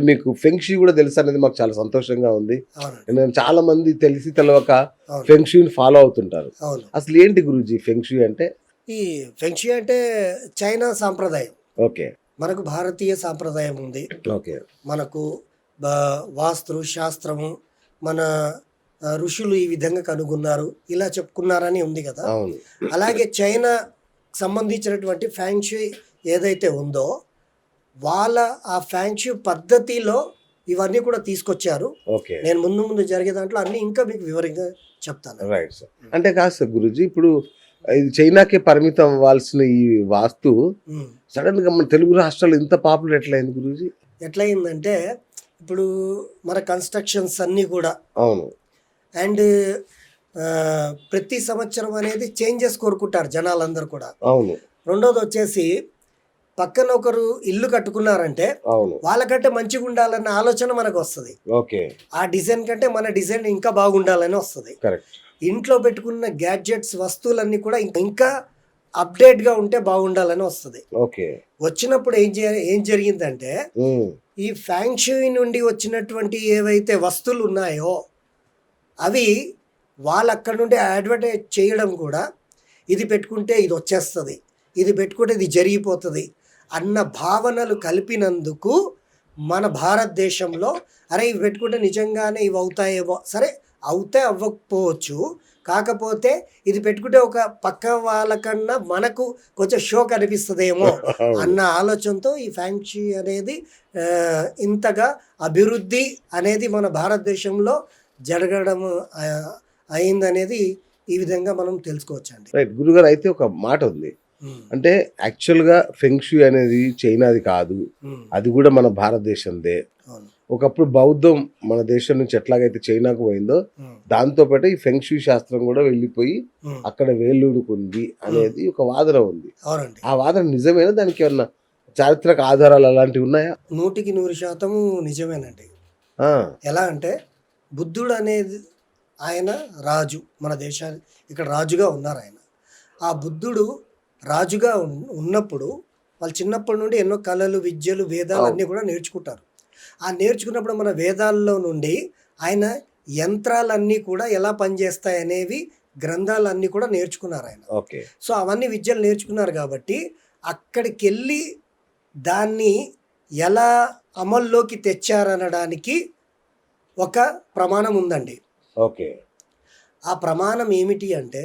మీకు ఫెంక్షీ కూడా తెలుసు అనేది మాకు చాలా సంతోషంగా ఉంది. అవునండి. ఎందుకంటే చాలా మంది తెలిసి తెలవక అవును. ఫెంక్షీని ఫాలో అవుతుంటారు. అవును. అసలు ఏంటి గురూజీ ఫెంక్షీ అంటే? ఈ ఫెంక్షీ అంటే చైనా సాంప్రదాయం. ఓకే. మనకు భారతీయ సాంప్రదాయం ఉంది. ఓకే. మనకు వాస్తు శాస్త్రము మన ఋషులు ఈ విధంగా కనుగొన్నారు, ఇలా చెప్పుకున్నారని ఉంది కదా. అవును. అలాగే చైనా సంబంధించినటువంటి ఫ్యాంక్షీ ఏదైతే ఉందో వాళ్ళ ఆ ఫ్యాంక్షీ పద్ధతిలో ఇవన్నీ కూడా తీసుకొచ్చారు. ఓకే. నేను ముందు జరిగే దాంట్లో అన్ని ఇంకా మీకు వివరంగా చెప్తాను. Right sir. అంటే కాదు సార్ గురూజీ, ఇప్పుడు ఇది చైనాకే పరిమితం అవ్వాల్సిన ఈ వాస్తు సడన్ గా మన తెలుగు రాష్ట్రాలు ఇంత పాపులర్ ఎట్లయింది గురూజీ? ఎట్లయిందంటే ఇప్పుడు మన కన్స్ట్రక్షన్స్ అన్నీ కూడా అవును. అండ్ ప్రతి సంవత్సరం అనేది చేంజెస్ కోరుకుంటారు జనాలందరూ కూడా. అవును. రెండోది వచ్చేసి పక్కన ఒకరు ఇల్లు కట్టుకున్నారంటే అవును. వాళ్ళకంటే మంచిగా ఉండాలన్న ఆలోచన మనకు వస్తుంది. ఓకే. ఆ డిజైన్ కంటే మన డిజైన్ ఇంకా బాగుండాలని వస్తుంది. కరెక్ట్. ఇంట్లో పెట్టుకున్న గ్యాడ్జెట్స్ వస్తువులన్నీ కూడా ఇంకా అప్డేట్గా ఉంటే బాగుండాలని వస్తుంది. ఓకే. వచ్చినప్పుడు ఏం జరిగిందంటే ఈ ఫ్యాంక్షీ నుండి వచ్చినటువంటి ఏవైతే వస్తువులు ఉన్నాయో అవి వాళ్ళు అక్కడ నుండి అడ్వర్టైజ్ చేయడం కూడా, ఇది పెట్టుకుంటే ఇది వచ్చేస్తుంది, ఇది పెట్టుకుంటే ఇది జరిగిపోతుంది అన్న భావనలు కలిపినందుకు మన భారతదేశంలో అరే ఇవి పెట్టుకుంటే నిజంగానే ఇవి అవుతాయేమో, సరే అవుతే అవ్వకపోవచ్చు, కాకపోతే ఇది పెట్టుకుంటే ఒక పక్క వాళ్ళకన్నా మనకు కొంచెం షో కనిపిస్తుందేమో అన్న ఆలోచనతో ఈ ఫ్యాంక్షీ అనేది ఇంతగా అభివృద్ధి అనేది మన భారతదేశంలో జరగడం అయిందనేది ఈ విధంగా మనం తెలుసుకోవచ్చండి. రైట్ గురుగారు. అయితే ఒక మాట ఉంది, అంటే యాక్చువల్గా ఫెంక్షూ అనేది చైనాది కాదు, అది కూడా మన భారతదేశందే. ఒకప్పుడు బౌద్ధం మన దేశం నుంచి ఎట్లాగైతే చైనాకు పోయిందో దాంతో పాటు ఈ ఫెంక్షూ శాస్త్రం కూడా వెళ్ళిపోయి అక్కడ వేళ్ళూరుకుంది అనేది ఒక వాదన ఉంది. ఆ వాదన నిజమేనా? దానికి ఏమన్నా చారిత్రక ఆధారాలు అలాంటివి ఉన్నాయా? 100% నిజమేనండి. ఎలా అంటే బుద్ధుడు అనేది ఆయన రాజు, మన దేశానికి ఇక్కడ రాజుగా ఉన్నారు ఆయన. ఆ బుద్ధుడు రాజుగా ఉన్నప్పుడు వాళ్ళు చిన్నప్పటి నుండి ఎన్నో కళలు, విద్యలు, వేదాలు అన్నీ కూడా నేర్చుకుంటారు. ఆ నేర్చుకున్నప్పుడు మన వేదాల్లో నుండి ఆయన యంత్రాలన్నీ కూడా ఎలా పనిచేస్తాయి అనేవి గ్రంథాలన్నీ కూడా నేర్చుకున్నారు ఆయన. ఓకే. సో అవన్నీ విద్యలు నేర్చుకున్నారు కాబట్టి అక్కడికి వెళ్ళి దాన్ని ఎలా అమల్లోకి తెచ్చారనడానికి ఒక ప్రమాణం ఉందండి. ఓకే. ఆ ప్రమాణం ఏమిటి అంటే,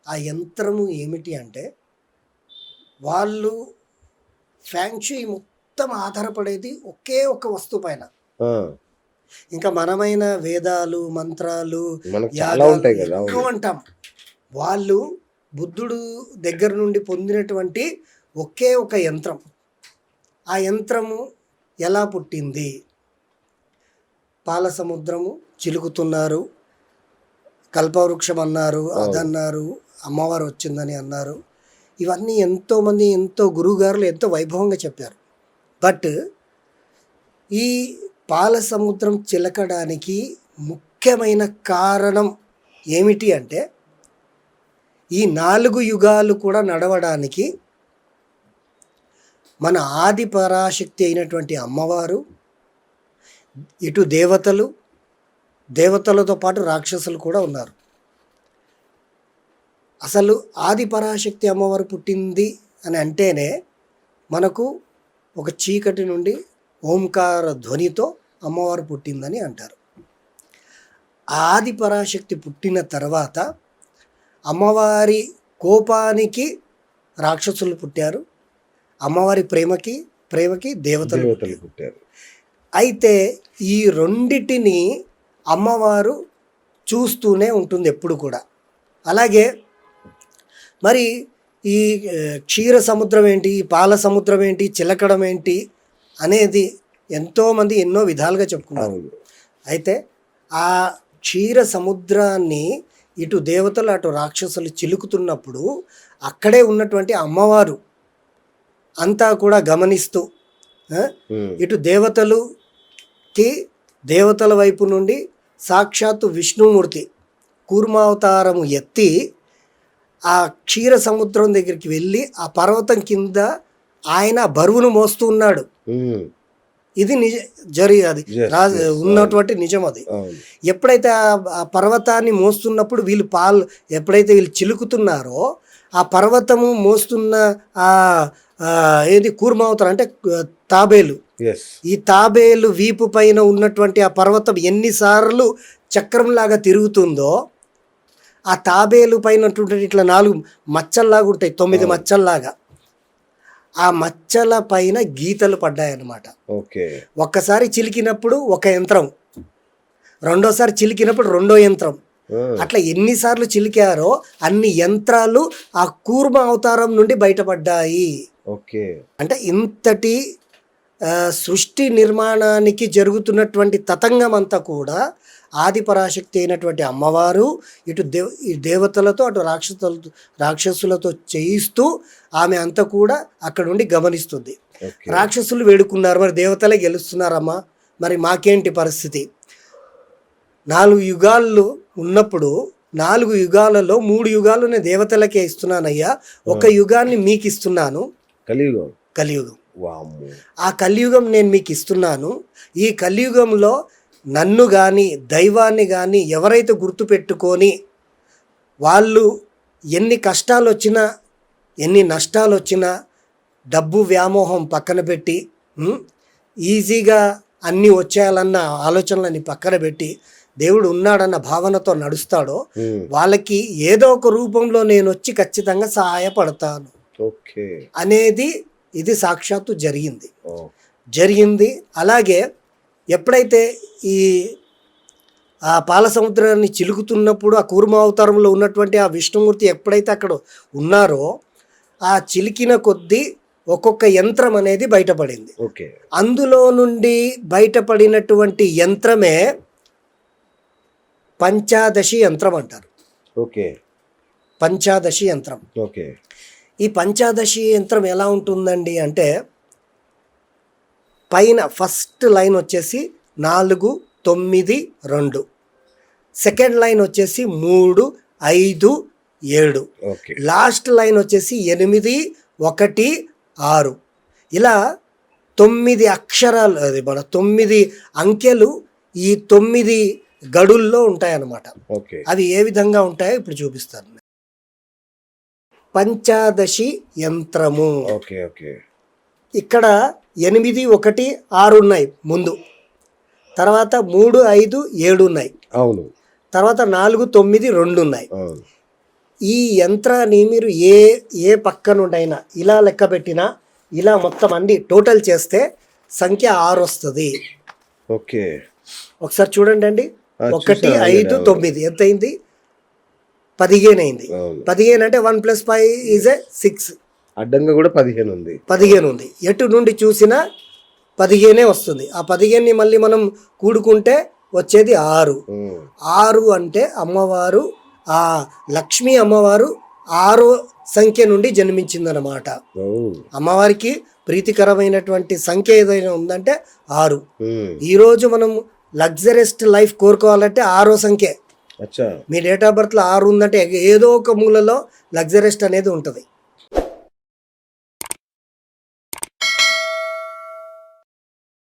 ఆ యంత్రము ఏమిటి అంటే, వాళ్ళు ఫ్యాంక్షీ మొత్తం ఆధారపడేది ఒకే ఒక వస్తువు పైన. ఇంకా మనమైన వేదాలు, మంత్రాలు ఎక్కువ అంటాం. వాళ్ళు బుద్ధుడు దగ్గర నుండి పొందినటువంటి ఒకే ఒక యంత్రం. ఆ యంత్రము ఎలా పుట్టింది? పాల సముద్రము చిలుకుతున్నారు, కల్పవృక్షం అన్నారు, అదన్నారు, అమ్మవారు వచ్చిందని అన్నారు. ఇవన్నీ ఎంతోమంది ఎంతో గురువుగారులు ఎంతో వైభవంగా చెప్పారు. బట్ ఈ పాల సముద్రం చిలకడానికి ముఖ్యమైన కారణం ఏమిటి అంటే, ఈ 4 యుగాలు కూడా నడవడానికి మన ఆది పరాశక్తి అయినటువంటి అమ్మవారు, ఇటు దేవతలతో పాటు రాక్షసులు కూడా ఉన్నారు. అసలు ఆది పరాశక్తి అమ్మవారు పుట్టింది అని అంటేనే మనకు ఒక చీకటి నుండి ఓంకార ధ్వనితో అమ్మవారు పుట్టిందని అంటారు. ఆది పరాశక్తి పుట్టిన తర్వాత అమ్మవారి కోపానికి రాక్షసులు పుట్టారు, అమ్మవారి ప్రేమకి దేవతలు పుట్టారు. అయితే ఈ రెండిటిని అమ్మవారు చూస్తూనే ఉంటుంది ఎప్పుడు కూడా. అలాగే మరి ఈ క్షీర సముద్రం ఏంటి, పాల సముద్రం ఏంటి, చిలకడం ఏంటి అనేది ఎంతోమంది ఎన్నో విధాలుగా చెప్పుకున్నారు. అయితే ఆ క్షీర సముద్రాన్ని ఇటు దేవతలు అటు రాక్షసులు చిలుకుతున్నప్పుడు అక్కడే ఉన్నటువంటి అమ్మవారు అంతా కూడా గమనిస్తూ ఇటు దేవతల వైపు నుండి సాక్షాత్తు విష్ణుమూర్తి కూర్మావతారము ఎత్తి ఆ క్షీర సముద్రం దగ్గరికి వెళ్ళి ఆ పర్వతం కింద ఆయన బరువును మోస్తూ ఉన్నాడు. ఇది అది Yes, ఉన్నటువంటి నిజం అది. అవును. ఎప్పుడైతే ఆ పర్వతాన్ని మోస్తున్నప్పుడు వీళ్ళు ఎప్పుడైతే వీళ్ళు చిలుకుతున్నారో ఆ పర్వతము మోస్తున్న ఆ ఏది కూర్మావతారం అంటే తాబేలు, ఎస్ ఈ తాబేలు వీపు పైన ఉన్నటువంటి ఆ పర్వతం ఎన్నిసార్లు చక్రంలాగా తిరుగుతుందో ఆ తాబేలు పైన ఇట్లా 4 మచ్చల్లాగా ఉంటాయి, 9 మచ్చల్లాగా. ఆ మచ్చల పైన గీతలు పడ్డాయన్నమాట. ఓకే. ఒక్కసారి చిలికినప్పుడు ఒక యంత్రం, రెండోసారి చిలికినప్పుడు రెండో యంత్రం, అట్లా ఎన్నిసార్లు చిలికారో అన్ని యంత్రాలు ఆ కూర్మ అవతారం నుండి బయటపడ్డాయి. ఓకే. అంటే ఇంతటి సృష్టి నిర్మాణానికి జరుగుతున్నటువంటి తతంగం అంతా కూడా ఆదిపరాశక్తి అయినటువంటి అమ్మవారు ఇటు దేవతలతో అటు రాక్షసులతో చేయిస్తూ ఆమె అంతా కూడా అక్కడ నుండి గమనిస్తుంది. రాక్షసులు వేడుకున్నారు, మరి దేవతలే గెలుస్తున్నారమ్మా, మరి మాకేంటి పరిస్థితి? 4 యుగాలు ఉన్నప్పుడు 4 యుగాలలో 3 యుగాలు నేను దేవతలకే ఇస్తున్నానయ్యా, ఒక యుగాన్ని మీకు ఇస్తున్నాను, కలియుగం. ఆ కలియుగం నేను మీకు ఇస్తున్నాను. ఈ కలియుగంలో నన్ను కానీ దైవాన్ని కానీ ఎవరైతే గుర్తుపెట్టుకొని వాళ్ళు ఎన్ని కష్టాలు వచ్చినా ఎన్ని నష్టాలు వచ్చినా డబ్బు వ్యామోహం పక్కన పెట్టి ఈజీగా అన్నీ వచ్చేయాలన్న ఆలోచనలని పక్కన పెట్టి దేవుడు ఉన్నాడన్న భావనతో నడుస్తాడో వాళ్ళకి ఏదో ఒక రూపంలో నేను వచ్చి ఖచ్చితంగా సహాయపడతాను అనేది ఇది సాక్షాత్తు జరిగింది. అలాగే ఎప్పుడైతే ఈ ఆ పాల సముద్రాన్ని చిలుకుతున్నప్పుడు ఆ కూర్మ అవతారంలో ఉన్నటువంటి ఆ విష్ణుమూర్తి ఎప్పుడైతే అక్కడ ఉన్నారో ఆ చిలికిన కొద్దీ ఒక్కొక్క యంత్రం అనేది బయటపడింది. అందులో నుండి బయటపడినటువంటి యంత్రమే పంచాదశి యంత్రం అంటారు. పంచాదశి యంత్రం. ఈ పంచాదశి యంత్రం ఎలా ఉంటుందండి అంటే పైన ఫస్ట్ లైన్ వచ్చేసి 4, 9, 2, సెకండ్ లైన్ వచ్చేసి 3, 5, 7, లాస్ట్ లైన్ వచ్చేసి 8, 1, 6. ఇలా 9 అక్షరాలు, అది మన 9 అంకెలు ఈ 9 గడుల్లో ఉంటాయన్నమాట. అవి ఏ విధంగా ఉంటాయో ఇప్పుడు చూపిస్తాను. పంచాదశి యంత్రము. ఇక్కడ 8, 1, 6 ఉన్నాయి ముందు, తర్వాత 3, 5, 7 ఉన్నాయి, అవును, తర్వాత 4, 9, 2 ఉన్నాయి. ఈ యంత్రాన్ని మీరు ఏ పక్క నుండైనా ఇలా లెక్క పెట్టినా ఇలా మొత్తం అన్ని టోటల్ చేస్తే సంఖ్య 6 వస్తుంది. ఒకసారి చూడండి అండి. 1, 5, 9 ఎంత అయింది? 15 అయింది. 15 అంటే 1 + 5 = 6. అడ్డంగా కూడా 15 ఉంది. 15 ఉంది. ఎటు నుండి చూసినా 15 వస్తుంది. ఆ 15ని మళ్ళీ మనం కూడుకుంటే వచ్చేది 6. 6 అంటే అమ్మవారు, ఆ లక్ష్మీ అమ్మవారు 6వ సంఖ్య నుండి జన్మించిందన్నమాట. అమ్మవారికి ప్రీతికరమైనటువంటి సంఖ్య ఏదైనా ఉందంటే 6. ఈరోజు మనం లగ్జరియస్ట్ లైఫ్ కోరుకోవాలంటే 6వ సంఖ్య. మీ డేట్ ఆఫ్ బర్త్లో 6 ఉందంటే ఏదో ఒక మూలలో లగ్జరియస్ట్ అనేది ఉంటుంది.